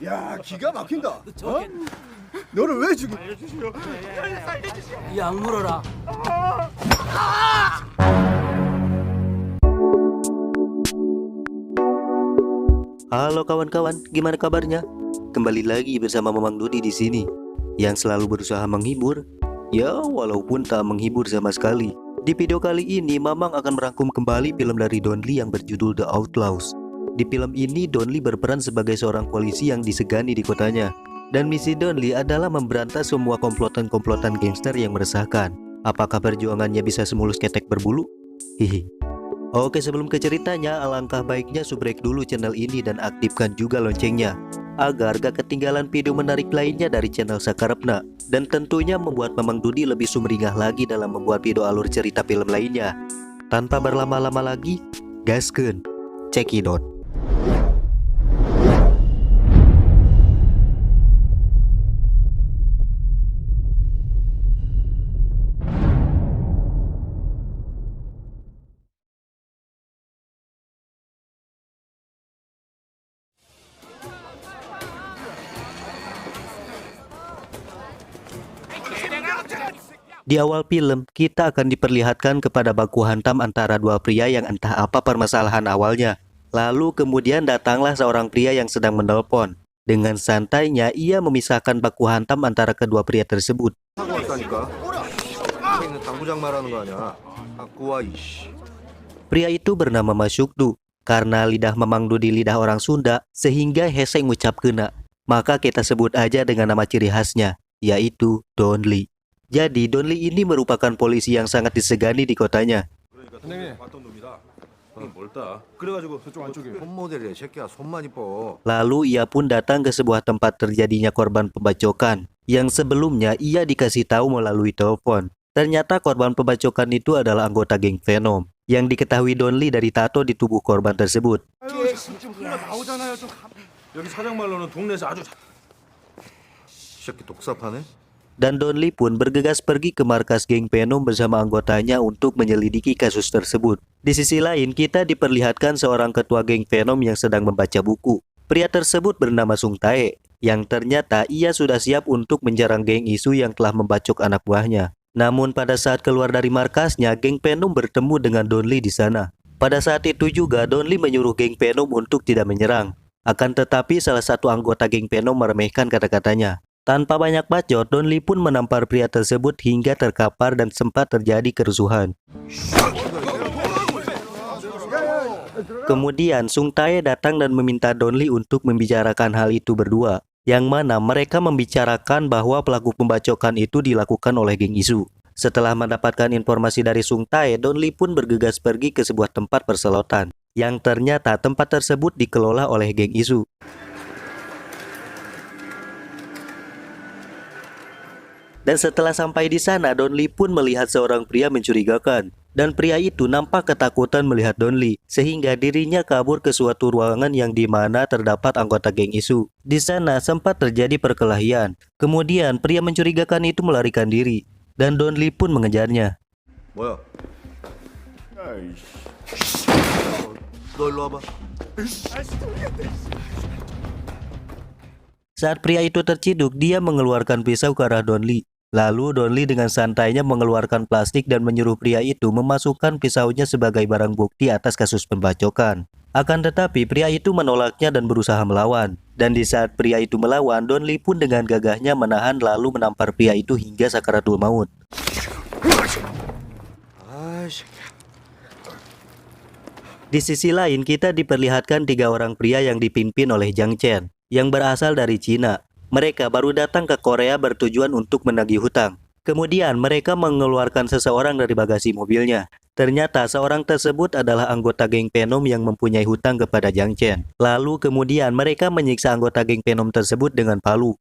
야, 기가 막힌다. 어? 너를 왜 죽이? 약 물어라. Halo kawan-kawan, gimana kabarnya? Kembali lagi bersama Mamang Dodi di sini, yang selalu berusaha menghibur, ya walaupun tak menghibur sama sekali. Di video kali ini, Mamang akan merangkum kembali film dari Don Lee yang berjudul The Outlaws. Di film ini, Don Lee berperan sebagai seorang polisi yang disegani di kotanya. Dan misi Don Lee adalah memberantas semua komplotan-komplotan gangster yang meresahkan. Apakah perjuangannya bisa semulus ketek berbulu? Hihi. Oke, sebelum ke ceritanya, alangkah baiknya subrek dulu channel ini dan aktifkan juga loncengnya agar gak ketinggalan video menarik lainnya dari channel Sakarepna, dan tentunya membuat Mamang Dodi lebih sumringah lagi dalam membuat video alur cerita film lainnya. Tanpa berlama-lama lagi, gaskeun, cekidot. Di awal film, kita akan diperlihatkan kepada baku hantam antara dua pria yang entah apa permasalahan awalnya. Lalu kemudian datanglah seorang pria yang sedang menelpon. Dengan santainya, ia memisahkan baku hantam antara kedua pria tersebut. Pria itu bernama Mas Syukdu. Karena lidah Mamang Dodi lidah orang Sunda, sehingga hese ngucap kena. Maka kita sebut aja dengan nama ciri khasnya, yaitu Don Lee. Jadi Don Lee ini merupakan polisi yang sangat disegani di kotanya. Lalu ia pun datang ke sebuah tempat terjadinya korban pembacokan, yang sebelumnya ia dikasih tahu melalui telepon. Ternyata korban pembacokan itu adalah anggota geng Venom, yang diketahui Don Lee dari tato di tubuh korban tersebut. Dan Don Lee pun bergegas pergi ke markas geng Venom bersama anggotanya untuk menyelidiki kasus tersebut. Di sisi lain, kita diperlihatkan seorang ketua geng Venom yang sedang membaca buku. Pria tersebut bernama Sung Tae, yang ternyata ia sudah siap untuk menjarang geng Isu yang telah membacok anak buahnya. Namun pada saat keluar dari markasnya, geng Venom bertemu dengan Don Lee di sana. Pada saat itu juga Don Lee menyuruh geng Venom untuk tidak menyerang. Akan tetapi salah satu anggota geng Venom meremehkan kata-katanya. Tanpa banyak bacot, Don Lee pun menampar pria tersebut hingga terkapar dan sempat terjadi kerusuhan. Kemudian Sung Tae datang dan meminta Don Lee untuk membicarakan hal itu berdua, yang mana mereka membicarakan bahwa pelaku pembacokan itu dilakukan oleh geng Isu. Setelah mendapatkan informasi dari Sung Tae, Don Lee pun bergegas pergi ke sebuah tempat perselotan, yang ternyata tempat tersebut dikelola oleh geng Isu. Dan setelah sampai di sana, Don Lee pun melihat seorang pria mencurigakan. Dan pria itu nampak ketakutan melihat Don Lee, sehingga dirinya kabur ke suatu ruangan yang dimana terdapat anggota geng Isu. Di sana sempat terjadi perkelahian. Kemudian pria mencurigakan itu melarikan diri, dan Don Lee pun mengejarnya. Saat pria itu terciduk, dia mengeluarkan pisau ke arah Don Lee. Lalu Don Lee dengan santainya mengeluarkan plastik dan menyuruh pria itu memasukkan pisaunya sebagai barang bukti atas kasus pembacokan. Akan tetapi pria itu menolaknya dan berusaha melawan. Dan di saat pria itu melawan, Don Lee pun dengan gagahnya menahan lalu menampar pria itu hingga sakaratul maut. Di sisi lain, kita diperlihatkan 3 orang pria yang dipimpin oleh Jiang Chen, yang berasal dari Cina. Mereka baru datang ke Korea bertujuan untuk menagih hutang. Kemudian mereka mengeluarkan seseorang dari bagasi mobilnya. Ternyata seorang tersebut adalah anggota geng Venom yang mempunyai hutang kepada Jiang Chen. Lalu kemudian mereka menyiksa anggota geng Venom tersebut dengan palu.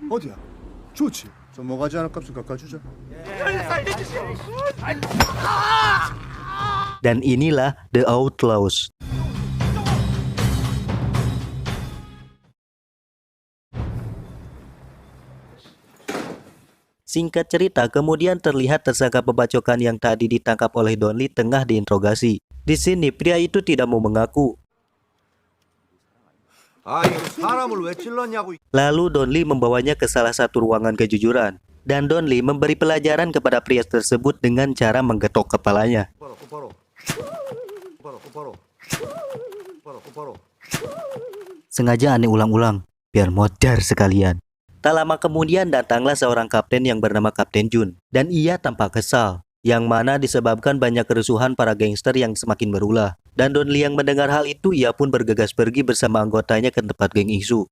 어디야? 좋지. 저 모가지 하나 값을 깎아주자. Dan inilah The Outlaws. Singkat cerita, kemudian terlihat tersangka pembacokan yang tadi ditangkap oleh Donli tengah diinterogasi. Di sini pria itu tidak mau mengaku. 이거 사람을 왜 찔렀냐고. Lalu Donli membawanya ke salah satu ruangan kejujuran. Dan Donli memberi pelajaran kepada pria tersebut dengan cara menggetok kepalanya. 똑바로. Sengaja aneh ulang-ulang, biar modar sekalian. Tak lama kemudian datanglah seorang kapten yang bernama Kapten Jun. Dan ia tampak kesal, yang mana disebabkan banyak kerusuhan para gangster yang semakin berulah. Dan Donli yang mendengar hal itu, ia pun bergegas pergi bersama anggotanya ke tempat geng Isu.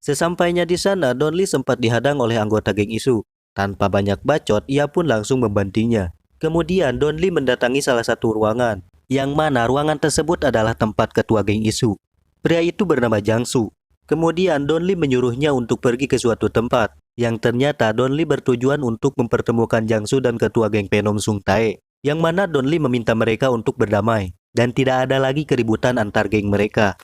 Sesampainya di sana, Donli sempat dihadang oleh anggota geng Isu. Tanpa banyak bacot, ia pun langsung membantinya. Kemudian Donli mendatangi salah satu ruangan, yang mana ruangan tersebut adalah tempat ketua geng Isu. Pria itu bernama Jangsu. Kemudian Donli menyuruhnya untuk pergi ke suatu tempat, yang ternyata Donli bertujuan untuk mempertemukan Jangsu dan ketua geng Penom Sung Tae, yang mana Donli meminta mereka untuk berdamai, dan tidak ada lagi keributan antar geng mereka.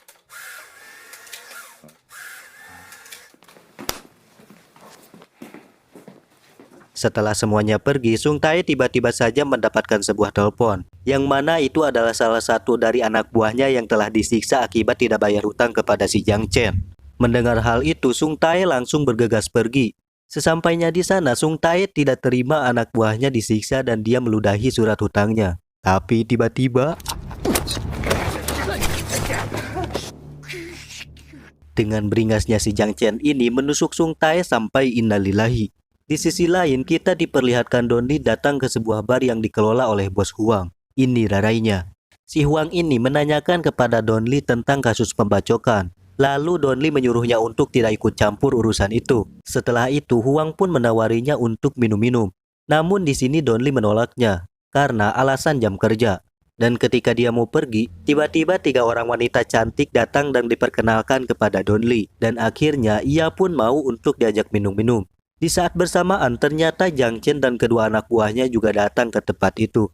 Setelah semuanya pergi, Sung Tae tiba-tiba saja mendapatkan sebuah telepon, yang mana itu adalah salah satu dari anak buahnya yang telah disiksa akibat tidak bayar hutang kepada si Jiang Chen. Mendengar hal itu, Sung Tae langsung bergegas pergi. Sesampainya di sana, Sung Tae tidak terima anak buahnya disiksa dan dia meludahi surat hutangnya. Tapi tiba-tiba, dengan beringasnya si Jiang Chen ini menusuk Sung Tae sampai innalillahi. Di sisi lain, kita diperlihatkan Donli datang ke sebuah bar yang dikelola oleh bos Huang. Ini rarainya. Si Huang ini menanyakan kepada Donli tentang kasus pembacokan. Lalu Donli menyuruhnya untuk tidak ikut campur urusan itu. Setelah itu, Huang pun menawarinya untuk minum-minum. Namun di sini Donli menolaknya karena alasan jam kerja. Dan ketika dia mau pergi, tiba-tiba 3 orang wanita cantik datang dan diperkenalkan kepada Donli. Dan akhirnya ia pun mau untuk diajak minum-minum. Di saat bersamaan, ternyata Jiang Chen dan kedua anak buahnya juga datang ke tempat itu.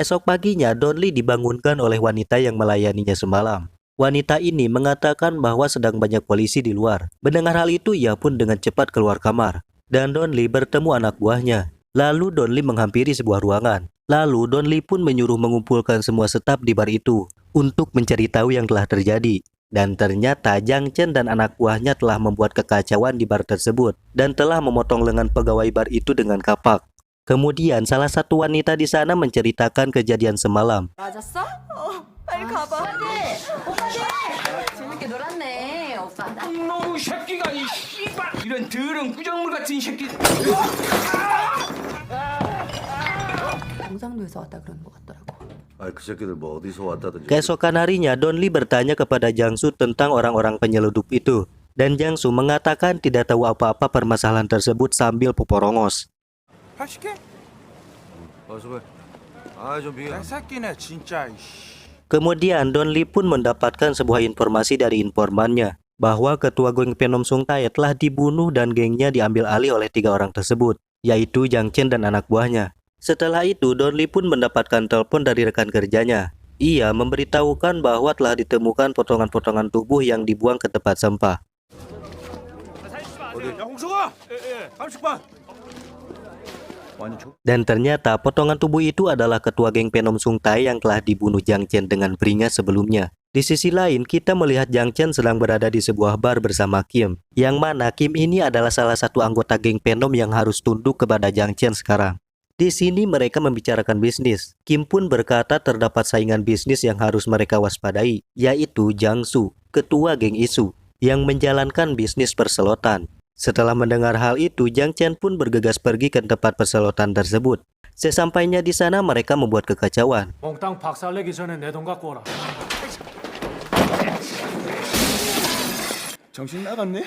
Esok paginya, Donli dibangunkan oleh wanita yang melayaninya semalam. Wanita ini mengatakan bahwa sedang banyak polisi di luar. Mendengar hal itu, ia pun dengan cepat keluar kamar. Dan Donli bertemu anak buahnya. Lalu Donli menghampiri sebuah ruangan. Lalu Donli pun menyuruh mengumpulkan semua staf di bar itu untuk mencari tahu yang telah terjadi. Dan ternyata Jiang Chen dan anak buahnya telah membuat kekacauan di bar tersebut dan telah memotong lengan pegawai bar itu dengan kapak. Kemudian salah satu wanita di sana menceritakan kejadian semalam. 맞았어? 빨리 가봐. 재밌게 놀았네, 오빠. 놈 새끼가 이 씨발 이런 더러운 구정물 같은 새끼. 경상도에서 왔다 그러는 것 같더라고. 그 새끼들 뭐 어디서 왔다든지. Keesokan harinya, Donli bertanya kepada Jangsu tentang orang-orang penyeludup itu. Dan Jangsu mengatakan tidak tahu apa-apa permasalahan tersebut sambil poporongos. 80개? 수고해. 좀 비켜. 내 새끼네 진짜. Kemudian Donli pun mendapatkan sebuah informasi dari informannya bahwa ketua geng Penom Sung Tae telah dibunuh dan gengnya diambil alih oleh 3 orang tersebut, yaitu Jiang Chen dan anak buahnya. Setelah itu, Donli pun mendapatkan telepon dari rekan kerjanya. Ia memberitahukan bahwa telah ditemukan potongan-potongan tubuh yang dibuang ke tempat sampah. Dan ternyata potongan tubuh itu adalah ketua geng Penom Sung Tae yang telah dibunuh Jiang Chen dengan beringas sebelumnya. Di sisi lain, kita melihat Jiang Chen sedang berada di sebuah bar bersama Kim, yang mana Kim ini adalah salah satu anggota geng Penom yang harus tunduk kepada Jiang Chen sekarang. Di sini mereka membicarakan bisnis. Kim pun berkata terdapat saingan bisnis yang harus mereka waspadai, yaitu Jangsu, ketua geng Isu, yang menjalankan bisnis perselotan. Setelah mendengar hal itu, Jiang Chen pun bergegas pergi ke tempat perselotan tersebut. Sesampainya di sana, mereka membuat kekacauan. 몽땅 박살내기 전에 내 돈 갖고 오라. 정신 나갔네?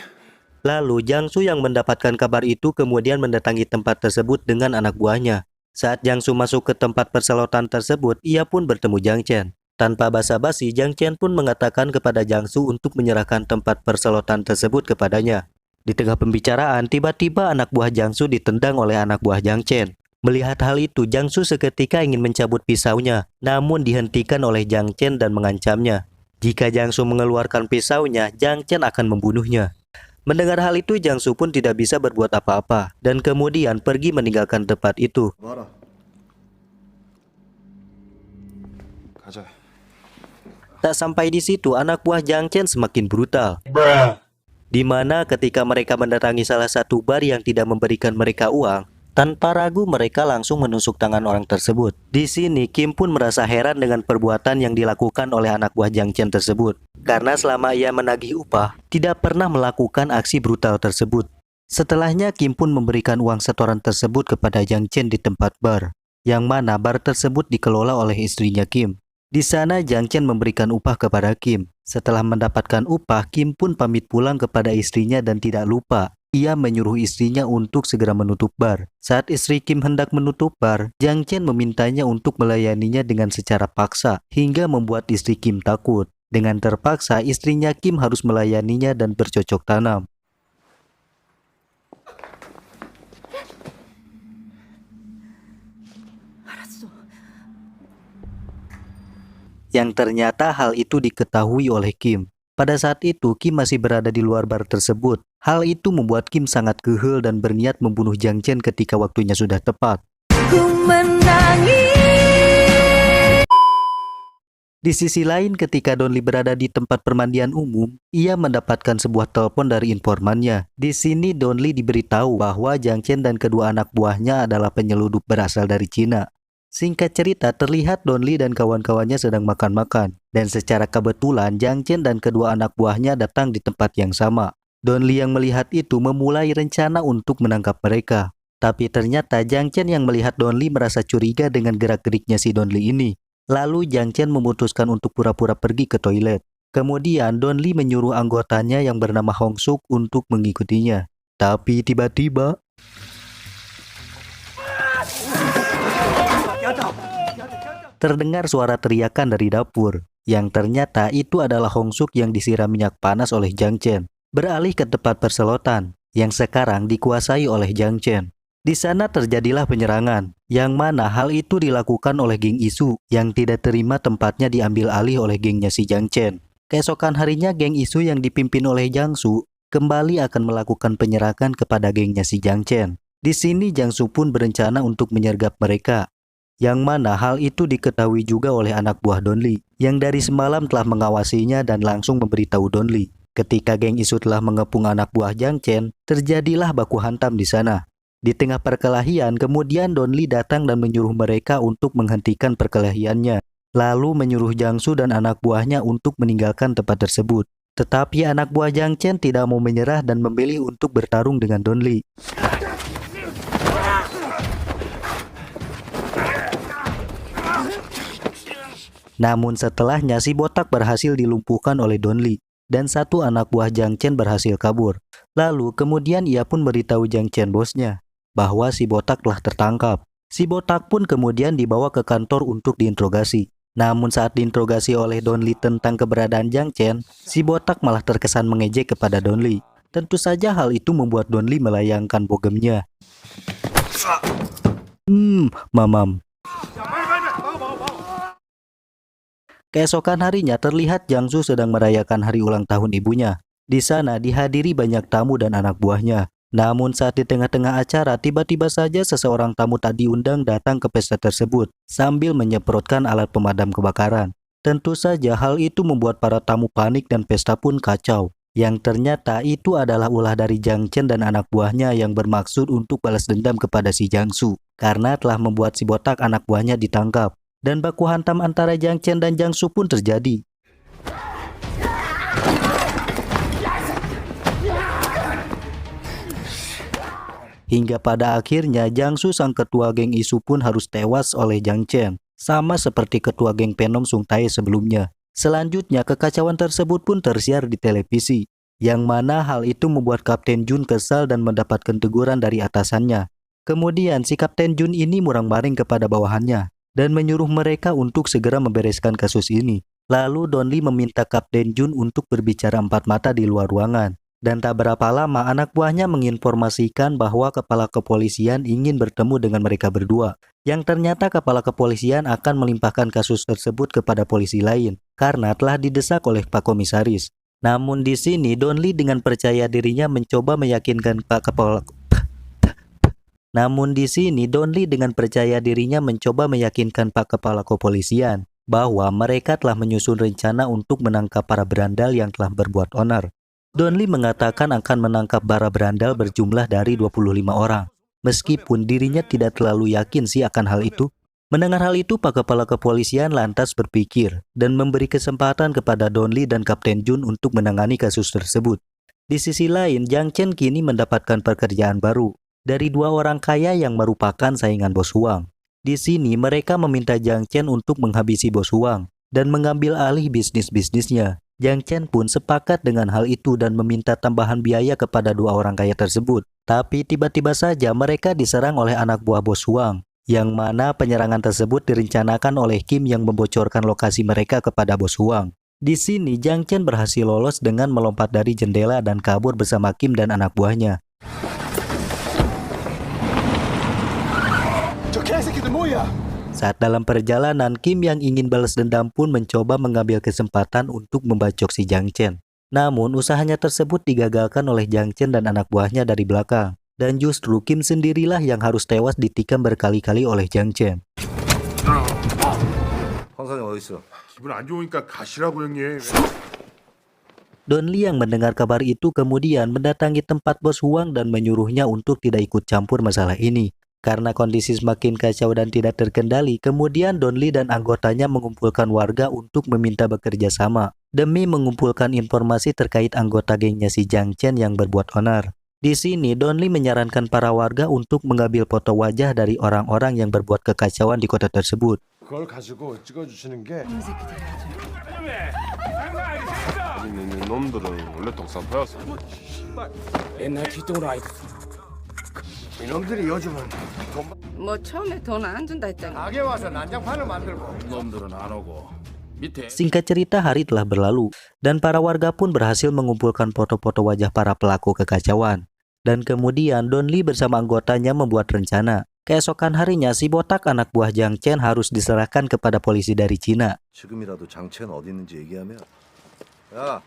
Lalu Jangsu yang mendapatkan kabar itu kemudian mendatangi tempat tersebut dengan anak buahnya. Saat Jangsu masuk ke tempat perselotan tersebut, ia pun bertemu Jiang Chen. Tanpa basa-basi, Jiang Chen pun mengatakan kepada Jangsu untuk menyerahkan tempat perselotan tersebut kepadanya. Di tengah pembicaraan, tiba-tiba anak buah Jangsu ditendang oleh anak buah Jiang Chen. Melihat hal itu, Jiangsu seketika ingin mencabut pisaunya, namun dihentikan oleh Jiang Chen dan mengancamnya. Jika Jiangsu mengeluarkan pisaunya, Jiang Chen akan membunuhnya. Mendengar hal itu, Jiangsu pun tidak bisa berbuat apa-apa, dan kemudian pergi meninggalkan tempat itu. 봐라. 가자. Tak sampai di situ, anak buah Jiang Chen semakin brutal. Di mana ketika mereka mendatangi salah satu bar yang tidak memberikan mereka uang, tanpa ragu mereka langsung menusuk tangan orang tersebut. Di sini Kim pun merasa heran dengan perbuatan yang dilakukan oleh anak buah Jiang Chen tersebut. Karena selama ia menagih upah, tidak pernah melakukan aksi brutal tersebut. Setelahnya Kim pun memberikan uang setoran tersebut kepada Jiang Chen di tempat bar, yang mana bar tersebut dikelola oleh istrinya Kim. Di sana Jiang Chen memberikan upah kepada Kim. Setelah mendapatkan upah, Kim pun pamit pulang kepada istrinya dan tidak lupa, ia menyuruh istrinya untuk segera menutup bar. Saat istri Kim hendak menutup bar, Jiang Chen memintanya untuk melayaninya dengan secara paksa, hingga membuat istri Kim takut. Dengan terpaksa, istrinya Kim harus melayaninya dan bercocok tanam. Yang ternyata hal itu diketahui oleh Kim. Pada saat itu, Kim masih berada di luar bar tersebut. Hal itu membuat Kim sangat kehel dan berniat membunuh Jiang Chen ketika waktunya sudah tepat. Di sisi lain, ketika Donli berada di tempat permandian umum, ia mendapatkan sebuah telepon dari informannya. Di sini Donli diberitahu bahwa Jiang Chen dan kedua anak buahnya adalah penyeludup berasal dari Cina. Singkat cerita, terlihat Donli dan kawan-kawannya sedang makan-makan. Dan secara kebetulan, Jiang Chen dan kedua anak buahnya datang di tempat yang sama. Donli yang melihat itu memulai rencana untuk menangkap mereka. Tapi ternyata Jiang Chen yang melihat Donli merasa curiga dengan gerak-geriknya si Donli ini. Lalu Jiang Chen memutuskan untuk pura-pura pergi ke toilet. Kemudian Donli menyuruh anggotanya yang bernama Hong Suk untuk mengikutinya. Tapi tiba-tiba terdengar suara teriakan dari dapur, yang ternyata itu adalah Hong Suk yang disiram minyak panas oleh Jiang Chen, beralih ke tempat perselotan, yang sekarang dikuasai oleh Jiang Chen. Di sana terjadilah penyerangan, yang mana hal itu dilakukan oleh geng Isu, yang tidak terima tempatnya diambil alih oleh gengnya si Jiang Chen. Keesokan harinya geng Isu yang dipimpin oleh Jiangsu kembali akan melakukan penyerangan kepada gengnya si Jiang Chen. Di sini Jiangsu pun berencana untuk menyergap mereka. Yang mana hal itu diketahui juga oleh anak buah Donli, yang dari semalam telah mengawasinya dan langsung memberitahu Donli. Ketika geng Isu telah mengepung anak buah Jiang Chen, terjadilah baku hantam di sana. Di tengah perkelahian, kemudian Donli datang dan menyuruh mereka untuk menghentikan perkelahiannya. Lalu menyuruh Jiangsu dan anak buahnya untuk meninggalkan tempat tersebut. Tetapi anak buah Jiang Chen tidak mau menyerah dan memilih untuk bertarung dengan Donli. Namun setelahnya si botak berhasil dilumpuhkan oleh Donli dan satu anak buah Jiang Chen berhasil kabur. Lalu kemudian ia pun beritahu Jiang Chen bosnya bahwa si botak telah tertangkap. Si botak pun kemudian dibawa ke kantor untuk diinterogasi. Namun saat diinterogasi oleh Donli tentang keberadaan Jiang Chen, si botak malah terkesan mengejek kepada Donli. Tentu saja hal itu membuat Donli melayangkan bogemnya. Mamam. Keesokan harinya terlihat Jiangsu sedang merayakan hari ulang tahun ibunya. Di sana dihadiri banyak tamu dan anak buahnya. Namun saat di tengah-tengah acara, tiba-tiba saja seseorang tamu tak diundang datang ke pesta tersebut sambil menyemprotkan alat pemadam kebakaran. Tentu saja hal itu membuat para tamu panik dan pesta pun kacau. Yang ternyata itu adalah ulah dari Jiang Chen dan anak buahnya yang bermaksud untuk balas dendam kepada si Jiangsu karena telah membuat si botak anak buahnya ditangkap. Dan baku hantam antara Jiang Chen dan Jiangsu pun terjadi. Hingga pada akhirnya Jiangsu sang ketua geng Isu pun harus tewas oleh Jiang Chen, sama seperti ketua geng Penom Sung Tae sebelumnya. Selanjutnya kekacauan tersebut pun tersiar di televisi, yang mana hal itu membuat Kapten Jun kesal dan mendapatkan teguran dari atasannya. Kemudian si Kapten Jun ini murang-maring kepada bawahannya dan menyuruh mereka untuk segera membereskan kasus ini. Lalu Donli meminta Kapten Jun untuk berbicara empat mata di luar ruangan. Dan tak berapa lama anak buahnya menginformasikan bahwa kepala kepolisian ingin bertemu dengan mereka berdua. Yang ternyata kepala kepolisian akan melimpahkan kasus tersebut kepada polisi lain karena telah didesak oleh Pak Komisaris. Namun di sini Donli dengan percaya dirinya mencoba meyakinkan Pak Kepala Kepala Kepolisian bahwa mereka telah menyusun rencana untuk menangkap para berandal yang telah berbuat onar. Donli mengatakan akan menangkap para berandal berjumlah dari 25 orang. Meskipun dirinya tidak terlalu yakin sih akan hal itu. Mendengar hal itu, Pak Kepala Kepolisian lantas berpikir dan memberi kesempatan kepada Donli dan Kapten Jun untuk menangani kasus tersebut. Di sisi lain, Jang Chen kini mendapatkan pekerjaan baru dari dua orang kaya yang merupakan saingan Bos Huang. Di sini mereka meminta Jang Chen untuk menghabisi Bos Huang dan mengambil alih bisnis-bisnisnya. Jang Chen pun sepakat dengan hal itu dan meminta tambahan biaya kepada dua orang kaya tersebut. Tapi tiba-tiba saja mereka diserang oleh anak buah Bos Huang, yang mana penyerangan tersebut direncanakan oleh Kim yang membocorkan lokasi mereka kepada Bos Huang. Di sini Jang Chen berhasil lolos dengan melompat dari jendela dan kabur bersama Kim dan anak buahnya. Saat dalam perjalanan, Kim yang ingin balas dendam pun mencoba mengambil kesempatan untuk membacok si Jang Chen. Namun usahanya tersebut digagalkan oleh Jang Chen dan anak buahnya dari belakang. Dan justru Kim sendirilah yang harus tewas ditikam berkali-kali oleh Jang Chen. 기분 안 좋으니까 가시라고 형님. Donli yang mendengar kabar itu kemudian mendatangi tempat Bos Huang dan menyuruhnya untuk tidak ikut campur masalah ini. Karena kondisi semakin kacau dan tidak terkendali, kemudian Donli dan anggotanya mengumpulkan warga untuk meminta bekerja sama demi mengumpulkan informasi terkait anggota gengnya si Jang Chen yang berbuat onar. Di sini Donli menyarankan para warga untuk mengambil foto wajah dari orang-orang yang berbuat kekacauan di kota tersebut. 그걸 가지고 찍어주시는 게 있는 놈들은 원래 독사파였어. 옛날 뒷동으로 아이 이놈들이 요즘은 뭐 처음에 돈 안 준다 했잖아. 가게 와서 난장판을 만들고 놈들은 안 오고 밑에 Singkat cerita, hari telah berlalu dan para warga pun berhasil mengumpulkan foto-foto wajah para pelaku kekacauan. Dan kemudian Donli bersama anggotanya membuat rencana. Keesokan harinya, si botak anak buah Jang Chen harus diserahkan kepada polisi dari Cina. 지금이라도 장첸 어디 있는지 얘기하면 야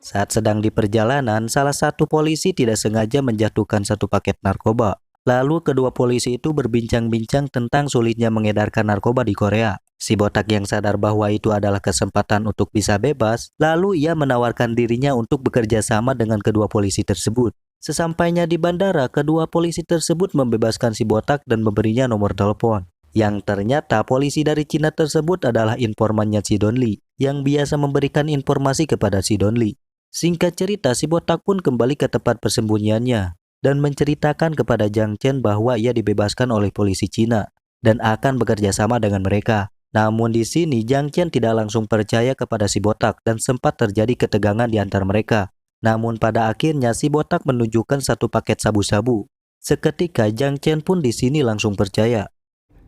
Saat sedang di perjalanan, salah satu polisi tidak sengaja menjatuhkan satu paket narkoba. Lalu kedua polisi itu berbincang-bincang tentang sulitnya mengedarkan narkoba di Korea. Si botak yang sadar bahwa itu adalah kesempatan untuk bisa bebas, lalu ia menawarkan dirinya untuk bekerja sama dengan kedua polisi tersebut. Sesampainya di bandara, kedua polisi tersebut membebaskan si botak dan memberinya nomor telepon. Yang ternyata polisi dari Cina tersebut adalah informannya si Donli, yang biasa memberikan informasi kepada si Donli. Singkat cerita, si botak pun kembali ke tempat persembunyiannya dan menceritakan kepada Jang Chen bahwa ia dibebaskan oleh polisi Cina dan akan bekerja sama dengan mereka. Namun di sini Jang Chen tidak langsung percaya kepada si botak dan sempat terjadi ketegangan di antara mereka. Namun pada akhirnya si botak menunjukkan satu paket sabu-sabu. Seketika Jang Chen pun di sini langsung percaya.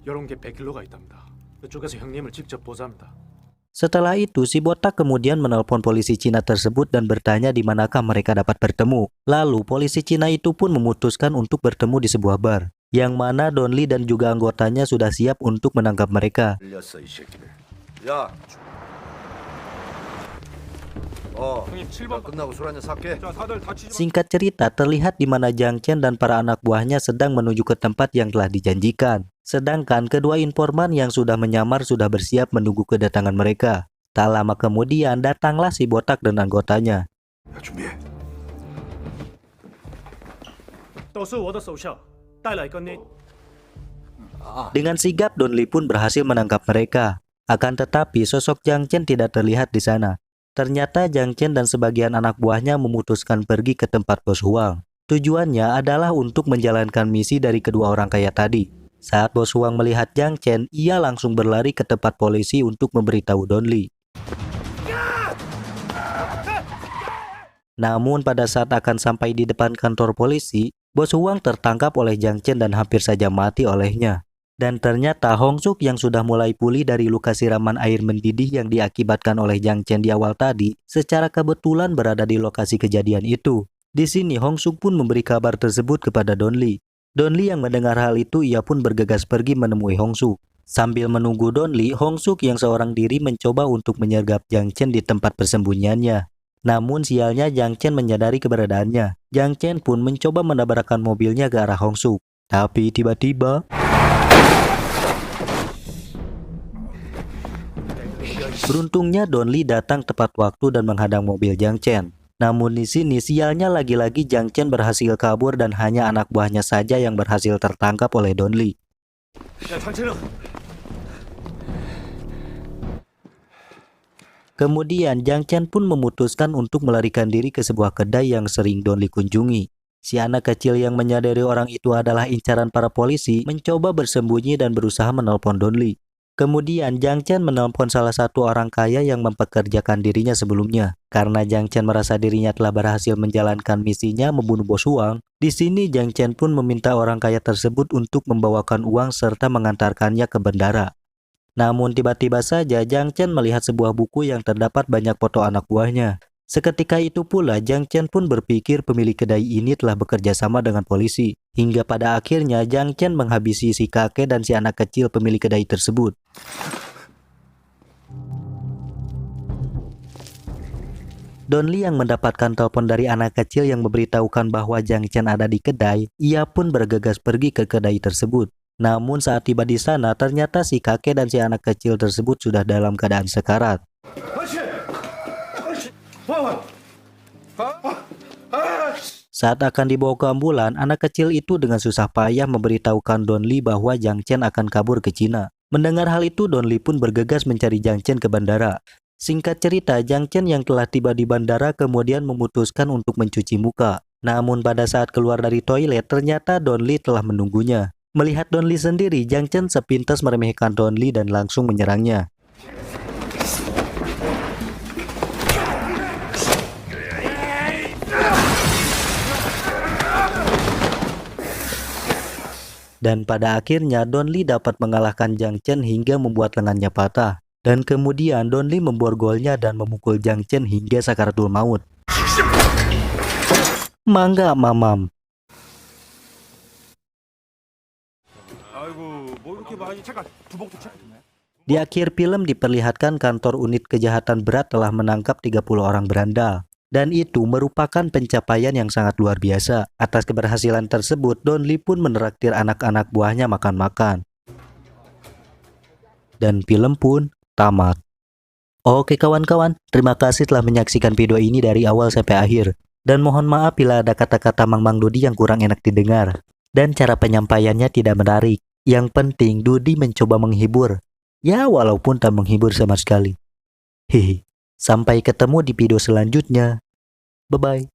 이런 게 100kg가 있답니다. 그쪽에서 형님을 직접 보자입니다. Setelah itu, si botak kemudian menelpon polisi Cina tersebut dan bertanya di manakah mereka dapat bertemu. Lalu, polisi Cina itu pun memutuskan untuk bertemu di sebuah bar, yang mana Donli dan juga anggotanya sudah siap untuk menangkap mereka. 들렸어 이 새끼들. 야. 형님 7번. 끝나고 술 한잔 살게. 자 다들 다치지 마. Singkat cerita, terlihat di mana Jang Chen dan para anak buahnya sedang menuju ke tempat yang telah dijanjikan. Sedangkan kedua informan yang sudah menyamar sudah bersiap menunggu kedatangan mereka. Tak lama kemudian datanglah si botak dan anggotanya. 야 준비해. 都是我的手下，带来跟你。 Dengan sigap, Donli pun berhasil menangkap mereka. Akan tetapi sosok Jang Chen tidak terlihat di sana. Ternyata Jang Chen dan sebagian anak buahnya memutuskan pergi ke tempat Bos Huang. Tujuannya adalah untuk menjalankan misi dari kedua orang kaya tadi. Saat Bos Huang melihat Jang Chen, ia langsung berlari ke tempat polisi untuk memberitahu Donli. Namun pada saat akan sampai di depan kantor polisi, Bos Huang tertangkap oleh Jang Chen dan hampir saja mati olehnya. Dan ternyata Hong Suk yang sudah mulai pulih dari luka siraman air mendidih yang diakibatkan oleh Jang Chen di awal tadi, secara kebetulan berada di lokasi kejadian itu. Di sini Hong Suk pun memberi kabar tersebut kepada Don Lee. Don Lee yang mendengar hal itu, ia pun bergegas pergi menemui Hong Suk. Sambil menunggu Don Lee, Hong Suk yang seorang diri mencoba untuk menyergap Jang Chen di tempat persembunyiannya. Namun sialnya Jang Chen menyadari keberadaannya. Jang Chen pun mencoba menabrakkan mobilnya ke arah Hong Suk. Tapi tiba-tiba beruntungnya Don Lee datang tepat waktu dan menghadang mobil Jang Chen. Namun di sini sialnya lagi-lagi Jang Chen berhasil kabur dan hanya anak buahnya saja yang berhasil tertangkap oleh Don Lee. Kemudian Jang Chen pun memutuskan untuk melarikan diri ke sebuah kedai yang sering Don Lee kunjungi. Si anak kecil yang menyadari orang itu adalah incaran para polisi mencoba bersembunyi dan berusaha menelpon Don Lee. Kemudian Jang Chen menelpon salah satu orang kaya yang mempekerjakan dirinya sebelumnya. Karena Jang Chen merasa dirinya telah berhasil menjalankan misinya membunuh bos uang, di sini Jang Chen pun meminta orang kaya tersebut untuk membawakan uang serta mengantarkannya ke bandara. Namun tiba-tiba saja Jang Chen melihat sebuah buku yang terdapat banyak foto anak buahnya. Seketika itu pula Jang Chen pun berpikir pemilik kedai ini telah bekerja sama dengan polisi. Hingga pada akhirnya Jang Chen menghabisi si kakek dan si anak kecil pemilik kedai tersebut. Don Lee yang mendapatkan telepon dari anak kecil yang memberitahukan bahwa Jang Chen ada di kedai, ia pun bergegas pergi ke kedai tersebut. Namun saat tiba di sana, ternyata si kakek dan si anak kecil tersebut sudah dalam keadaan sekarat. Saat akan dibawa ke ambulan, anak kecil itu dengan susah payah memberitahukan Don Lee bahwa Jang Chen akan kabur ke Cina. Mendengar hal itu, Don Lee pun bergegas mencari Jang Chen ke bandara. Singkat cerita, Jang Chen yang telah tiba di bandara kemudian memutuskan untuk mencuci muka. Namun pada saat keluar dari toilet, ternyata Don Lee telah menunggunya. Melihat Don Lee sendiri, Jang Chen sepintas meremehkan Don Lee dan langsung menyerangnya. Dan pada akhirnya Don Lee dapat mengalahkan Jang Chen hingga membuat lengannya patah. Dan kemudian Don Lee memborgolnya dan memukul Jang Chen hingga sakaratul maut. Mangga mamam. Di akhir film diperlihatkan kantor unit kejahatan berat telah menangkap 30 orang berandal. Dan itu merupakan pencapaian yang sangat luar biasa. Atas keberhasilan tersebut, Don Lee pun menraktir anak-anak buahnya makan-makan. Dan film pun tamat. Oke kawan-kawan, terima kasih telah menyaksikan video ini dari awal sampai akhir. Dan mohon maaf bila ada kata-kata Mang Dodi yang kurang enak didengar. Dan cara penyampaiannya tidak menarik. Yang penting Dodi mencoba menghibur. Ya walaupun tak menghibur sama sekali. Hehe. Sampai ketemu di video selanjutnya. Bye-bye.